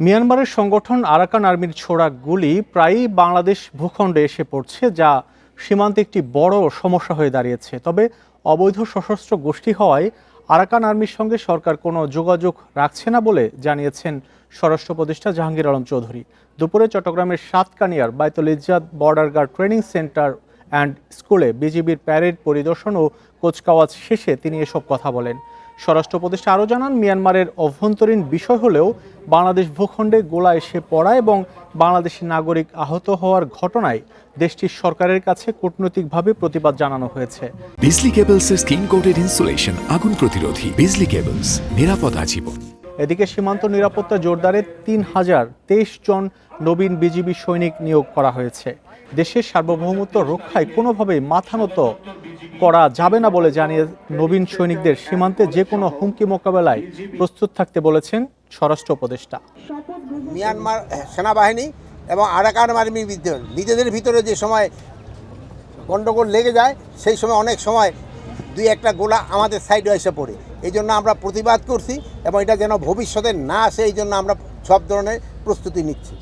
মিয়ানমারের সংগঠন আরাকান আর্মির ছোড়া গুলি প্রায়ই বাংলাদেশ ভূখণ্ডে এসে পড়ছে, যা সীমান্তে একটি বড় সমস্যা হয়ে দাঁড়িয়েছে। তবে অবৈধ সশস্ত্র গোষ্ঠী হওয়ায় আরাকান আর্মির সঙ্গে সরকার কোনো যোগাযোগ রাখছে না বলে জানিয়েছেন স্বরাষ্ট্র উপদেষ্টা জাহাঙ্গীর আলম চৌধুরী। দুপুরে চট্টগ্রামের সাতকানিয়ার Baitul Izzat border guard training centre and স্কুলে বিজিবির প্যারেড পরিদর্শন ও কুচকাওয়াজ শেষে তিনি এসব কথা বলেন। স্বরাষ্ট্র উপদেষ্টা আরও জানান, মিয়ানমারের অভ্যন্তরীণ বিষয় হলেও বাংলাদেশ ভূখণ্ডে গোলা এসে পড়া এবং বাংলাদেশি নাগরিক আহত হওয়ার ঘটনায় দেশটির সরকারের কাছে কূটনৈতিকভাবে প্রতিবাদ জানানো হয়েছে। বিজলি কেবলসের স্কিন কোটেড ইনসুলেশন আগুন প্রতিরোধী। বিজলি কেবলস, নিরাপদ আজীবন। এদিকে সীমান্ত নিরাপত্তা জোরদারে ৩,০২৩ জন নবীন বিজিবি সৈনিক নিয়োগ করা হয়েছে। দেশের সার্বভৌমত্ব রক্ষায় কোনোভাবেই মাথা নত করা যাবে না বলে জানিয়ে নবীন সৈনিকদের সীমান্তে যে কোনো হুমকি মোকাবেলায় প্রস্তুত থাকতে বলেছেন স্বরাষ্ট্র উপদেষ্টা। মিয়ানমার সেনাবাহিনী এবং আরাকান আর্মির নিজেদের ভিতরে যে সময় গণ্ডগোল লেগে যায়, সেই সময় অনেক সময় দুই একটা গোলা আমাদের সাইডে এসে পড়ে। এই জন্য আমরা প্রতিবাদ করছি এবং এটা যেন ভবিষ্যতে না আসে, এই জন্য আমরা সব ধরনের প্রস্তুতি নিচ্ছি।